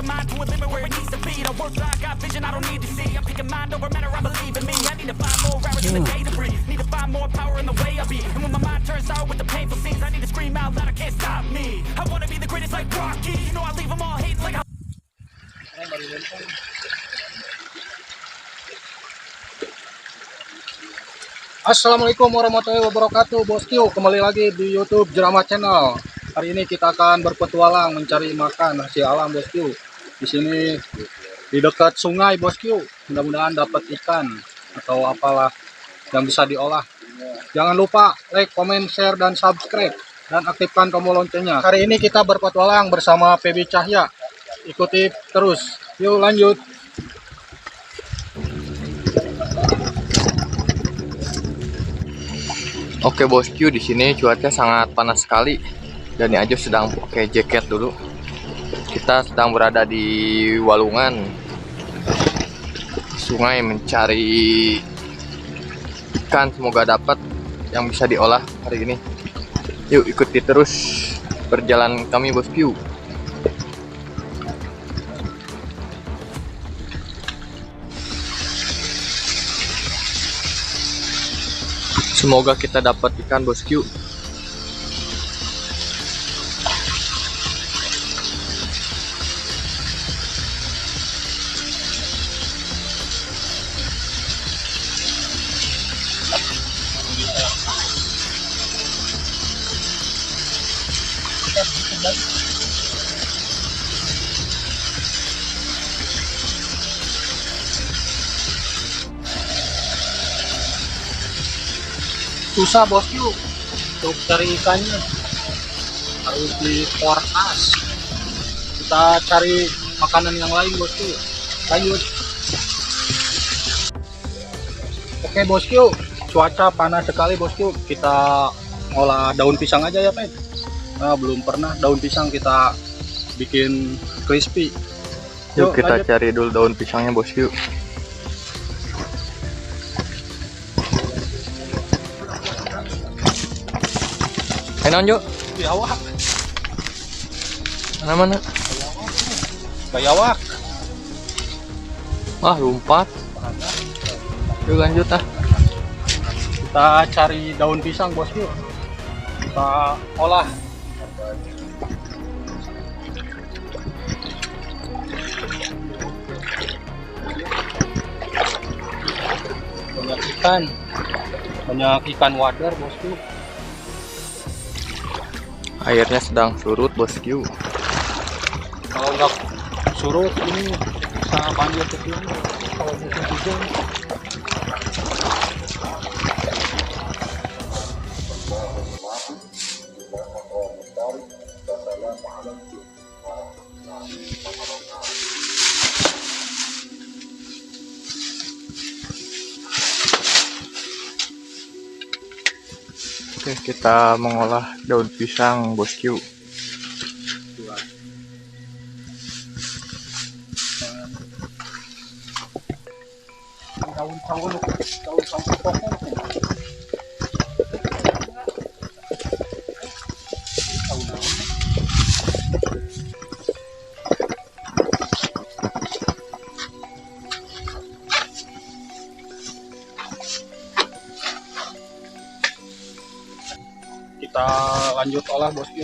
mind to a limit where it needs to be. I work like I got vision I don't need to see. I'm picking mind over matter, I believe in me. I need to find more hours in the day to breathe. Need to find more power in the way I be. And when my mind turns sour with the painful scenes, I need to scream out loud, I can't stop me. I wanna be the greatest like Rocky. You know I leave them all hating like I... Assalamualaikum warahmatullahi wabarakatuh, bosku. Kembali lagi di YouTube Jerama Channel. Hari ini kita akan berpetualang mencari makan hasil alam, bosku. Di sini di dekat sungai, bosku. Mudah-mudahan dapat ikan atau apalah yang bisa diolah. Jangan lupa like, comment, share, dan subscribe, dan aktifkan tombol loncengnya. Hari ini kita berpetualang bersama PB Cahya. Ikuti terus. Yuk lanjut. Oke bosku, di sini cuaca sangat panas sekali dan ini Ajo sedang pakai jaket dulu. Kita sedang berada di Walungan sungai mencari ikan, semoga dapat yang bisa diolah hari ini. Yuk ikuti terus perjalanan kami bosku. Semoga kita dapat ikan bosku. Susah, bosku, untuk cari ikannya. Harus di forecast. Kita cari makanan yang lain, bosku. Lanjut. Oke bosku, cuaca panas sekali, bosku. Kita ngolah daun pisang aja ya, Pak. Nah, belum pernah daun pisang kita bikin crispy. Yuk kita lanjut. cari dulu daun pisangnya bosku. Enak Jo? Biawak. Mana-mana? Biawak. Wah, lumpat. Yuk lanjut ah. Kita cari daun pisang, bosku. Kita olah. Banyak ikan wader, bosku. Airnya sedang surut bosku. Kalau nggak surut ini bisa banjir ke sini. Kalau musim hujan. Oke, kita mengolah daun pisang bosku. Daun pokok. Kita lanjut olah, bosku.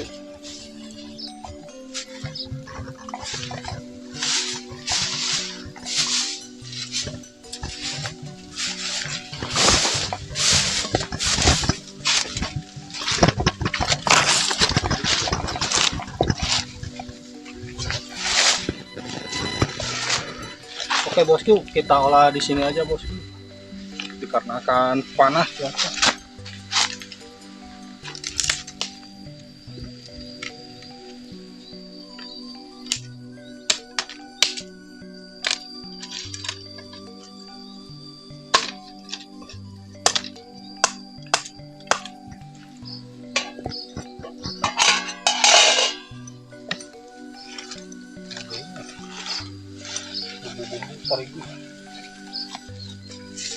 Oke bosku, kita olah di sini aja bosku. Dikarenakan panas cuaca.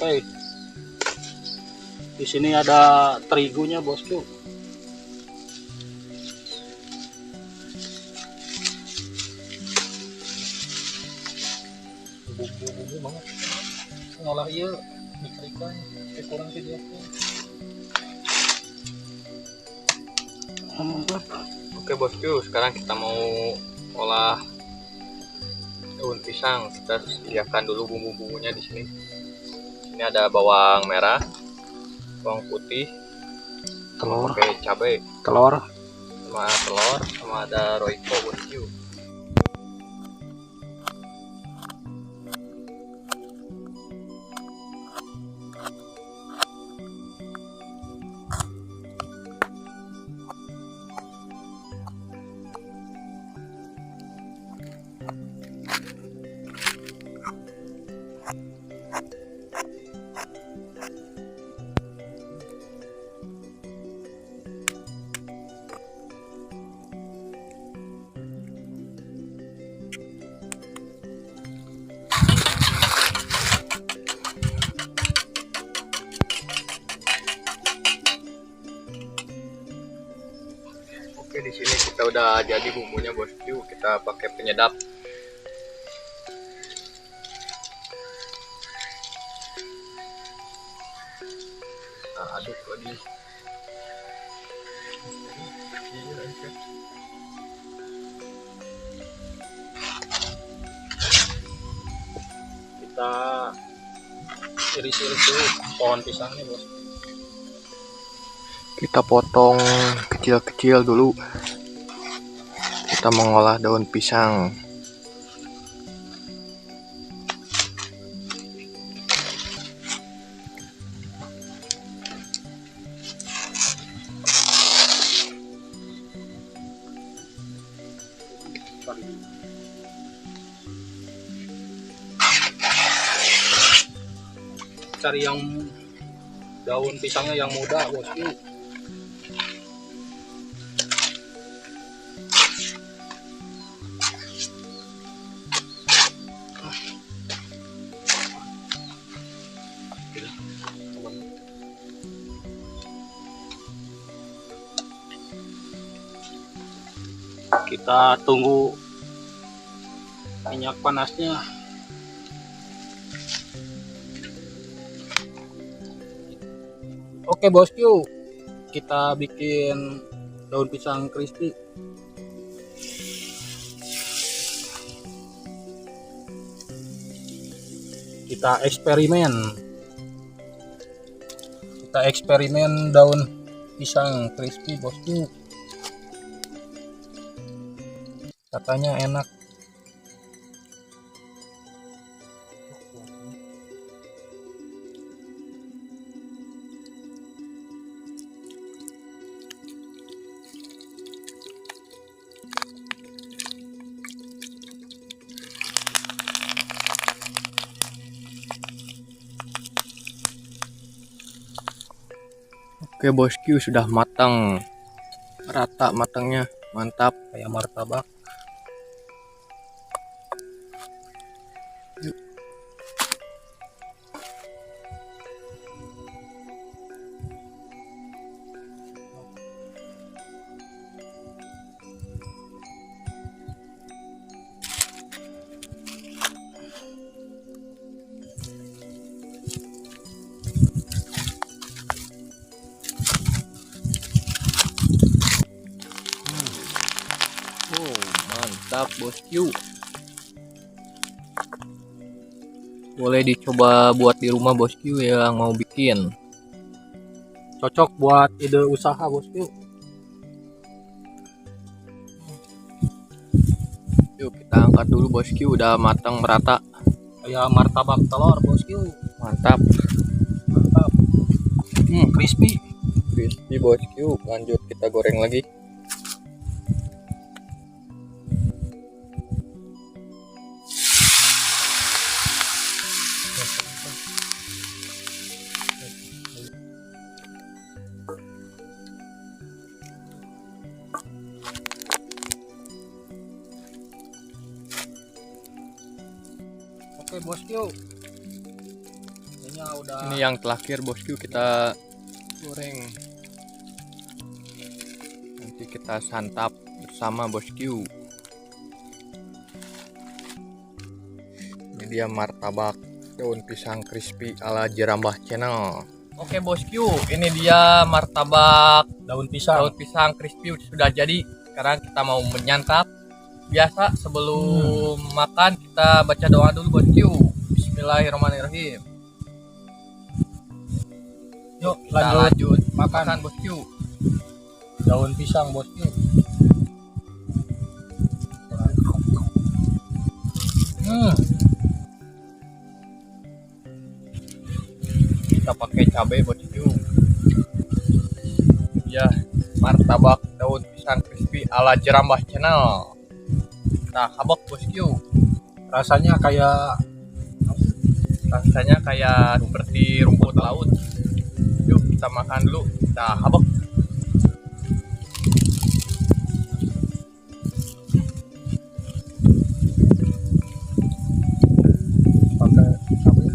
Oke, di sini ada terigunya bosku. bumbu banget ngolah iya dikerikan kurang video. Oke bosku, sekarang kita mau olah daun pisang. Kita sediakan dulu bumbu-bumbunya di sini. Ini ada bawang merah, bawang putih, Telur, pakai cabai, telur. sama ada roiko bosku. Oke, di sini kita udah jadi bumbunya bosku. Kita pakai penyedap. Kita aduk lagi. Kita iris-iris dulu pohon pisangnya bos. Kita potong kecil-kecil dulu. Kita mengolah daun pisang. Cari yang daun pisangnya yang muda bosku. Kita tunggu minyak panasnya. Oke bosku, kita bikin daun pisang crispy. Kita eksperimen daun pisang crispy bosku. Katanya enak. Oke bosku, sudah matang. Rata matangnya, mantap. Kayak martabak. Mantap bosku. Boleh dicoba buat di rumah bosku yang mau bikin. Cocok buat ide usaha bosku. Yuk kita angkat dulu bosku, udah matang merata. Kayak martabak telur bosku. Mantap. Mantap. Crispy. Crispy bosku. Lanjut kita goreng lagi. Oke bosku. Ini yang terakhir bosku, kita goreng. Nanti kita santap bersama bosku. Ini dia martabak daun pisang crispy ala Jerambah Channel. Oke bosku, ini dia martabak Daun pisang. crispy sudah jadi. Sekarang kita mau menyantap. Biasa sebelum makan kita baca doa dulu bosku. Bismillahirrahmanirrahim. Yuk Kita lanjut lanjut makan makan bosku. daun pisang bosku. Kita pakai cabai bosku. Ya, martabak daun pisang crispy ala Jerambah Channel. Nah, habak bosku. Rasanya kayak Rasanya kayak seperti rumput laut. Yuk kita makan dulu. Nah, habak. pakai cabai.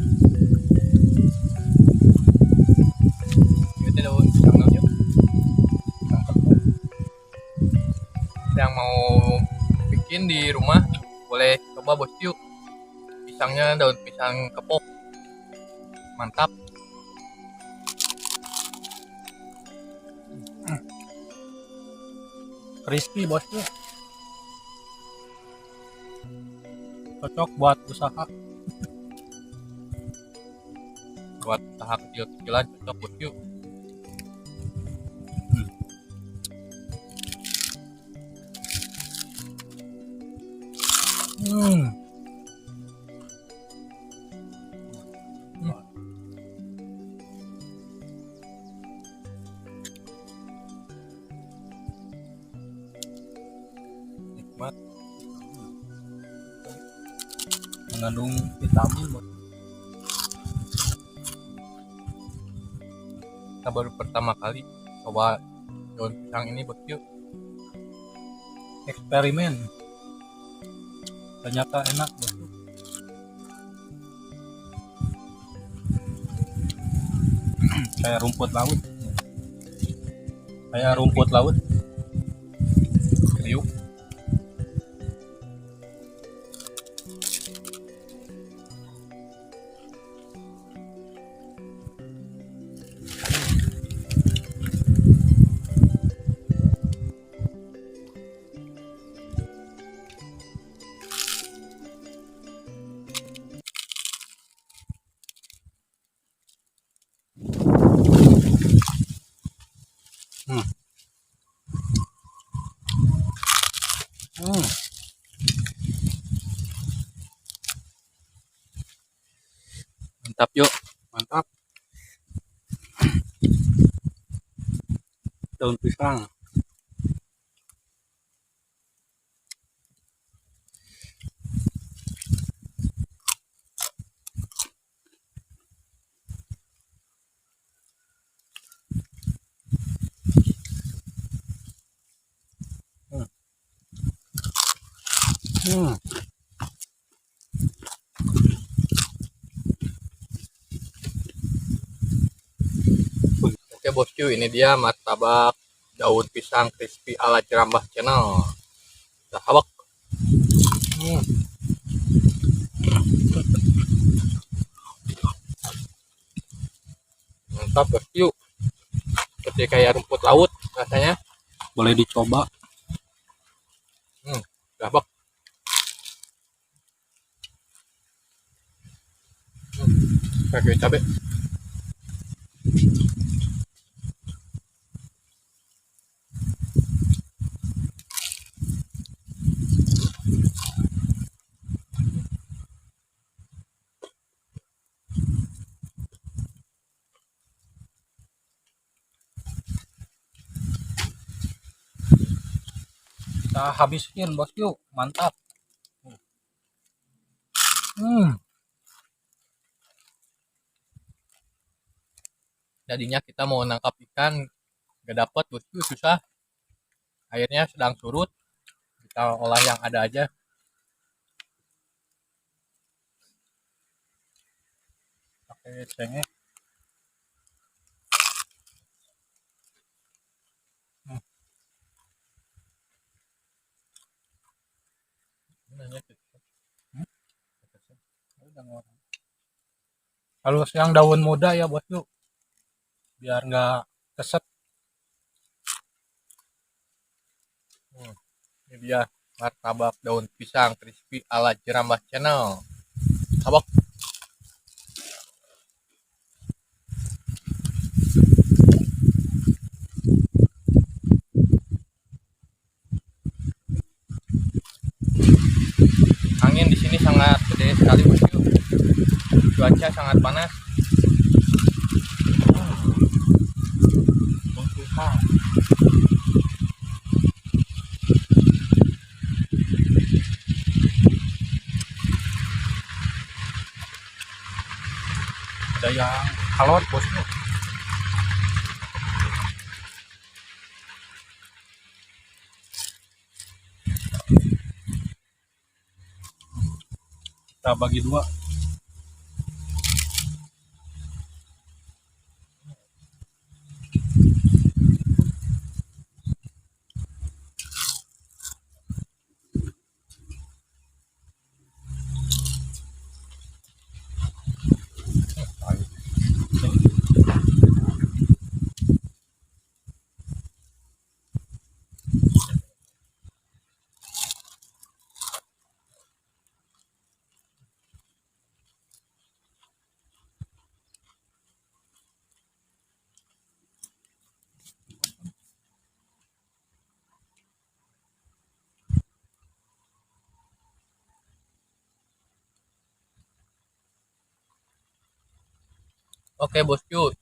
Itu daun pisangnya. Yuk. Yang mau bikin di rumah boleh coba bosku. Pisangnya daun pisang kepok. Mantap. Crispy bosku. Cocok buat usaha. Buat usaha kecil-kecilan cocok bosku. Nikmat. Mengandung vitamin bos. Kita baru pertama kali coba daun pisang ini bosku. Eksperimen. Ternyata enak bosku. Kayak rumput laut. Kayak rumput laut. Kriuk. Mantap yuk. Mantap. Daun pisang. Oke bosku, ini dia martabak daun pisang crispy ala Jerambah Channel. Dah habak. Mantap bosku. Seperti kayak rumput laut rasanya. Boleh dicoba. Dah habak. Pakai cabai. Kita habisin bosku. Mantap. Jadinya kita mau nangkap ikan gak dapat bosku, susah. Airnya sedang surut. Kita olah yang ada aja. Pakai cengek. Nanya, Kalau yang daun muda ya bosku, biar nggak keset. Ini dia martabak daun pisang crispy ala Jerambah Channel. Abok. Angin di sini sangat gede sekali bosku. Cuaca sangat panas. Pisang. Ada yang halot bosku. Kita bagi dua. Oke bosku,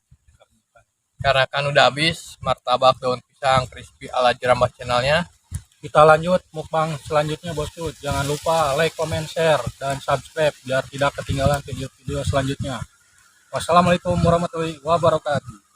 karena kan udah habis martabak daun pisang crispy ala Jerambah Channelnya, kita lanjut mukbang selanjutnya bosku. Jangan lupa like, comment, share, dan subscribe biar tidak ketinggalan video-video selanjutnya. Wassalamualaikum warahmatullahi wabarakatuh.